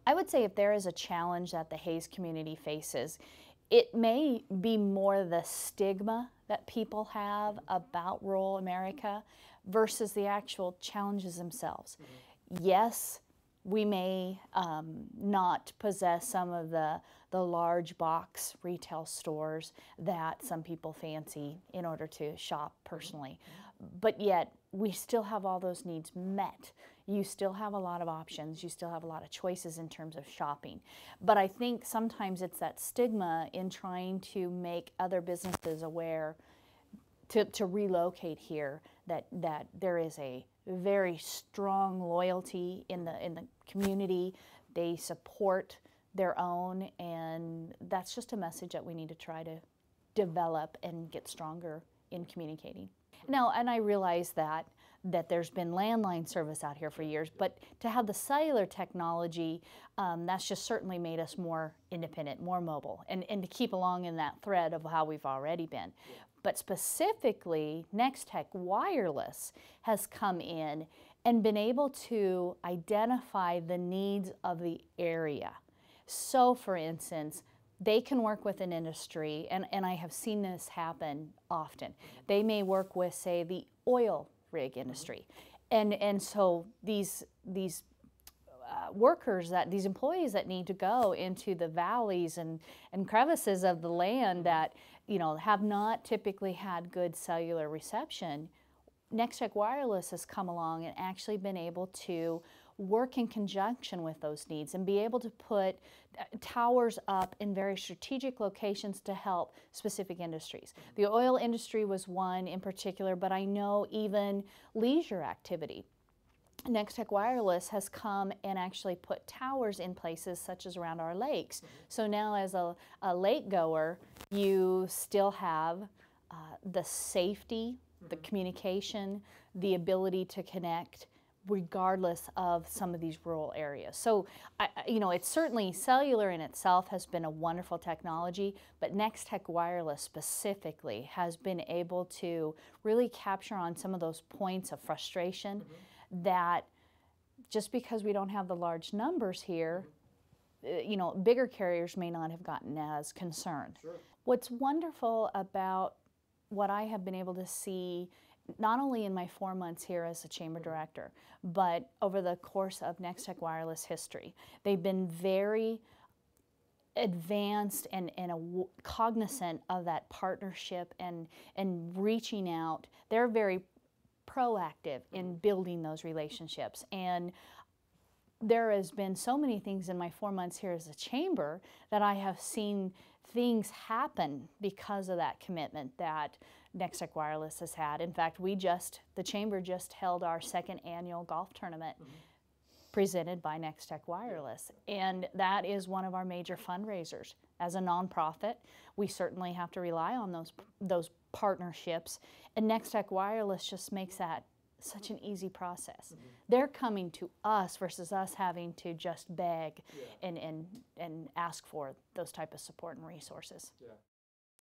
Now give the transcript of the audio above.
I would say if there is a challenge that the Hayes community faces, it may be more the stigma that people have about rural America versus the actual challenges themselves. Yes, we may not possess some of the large box retail stores that some people fancy in order to shop personally, but yet we still have all those needs met. You still have a lot of options, you still have a lot of choices in terms of shopping. But I think sometimes it's that stigma in trying to make other businesses aware to relocate here, that there is a very strong loyalty in the community. They support their own, and that's just a message that we need to try to develop and get stronger in communicating. Now, and I realize that there's been landline service out here for years, but to have the cellular technology, that's just certainly made us more independent, more mobile, and to keep along in that thread of how we've already been. But specifically, Nex-Tech Wireless has come in and been able to identify the needs of the area. So, for instance, they can work with an industry, and I have seen this happen often. They may work with, say, the oil rig industry. And so these workers, these employees that need to go into the valleys and crevices of the land that, you know, have not typically had good cellular reception, Nex-Tech Wireless has come along and actually been able to work in conjunction with those needs and be able to put towers up in very strategic locations to help specific industries. The oil industry was one in particular, but I know even leisure activity. Nex-Tech Wireless has come and actually put towers in places such as around our lakes. So now as a lake goer, you still have the safety, the communication, the ability to connect regardless of some of these rural areas. So, you know, it's certainly cellular in itself has been a wonderful technology, but Nex-Tech Wireless specifically has been able to really capture on some of those points of frustration that just because we don't have the large numbers here, you know, bigger carriers may not have gotten as concerned. Sure. What's wonderful about what I have been able to see, not only in my 4 months here as a chamber director, but over the course of Nex-Tech Wireless history, they've been very advanced and cognizant of that partnership and reaching out. They're very proactive in building those relationships. And there has been so many things in my 4 months here as a chamber that I have seen things happen because of that commitment that Nex-Tech Wireless has had. In fact, the chamber just held our 2nd annual golf tournament presented by Nex-Tech Wireless. And that is one of our major fundraisers. As a nonprofit, we certainly have to rely on those partnerships. And Nex-Tech Wireless just makes that such an easy process. They're coming to us versus us having to just beg and ask for those type of support and resources. Yeah.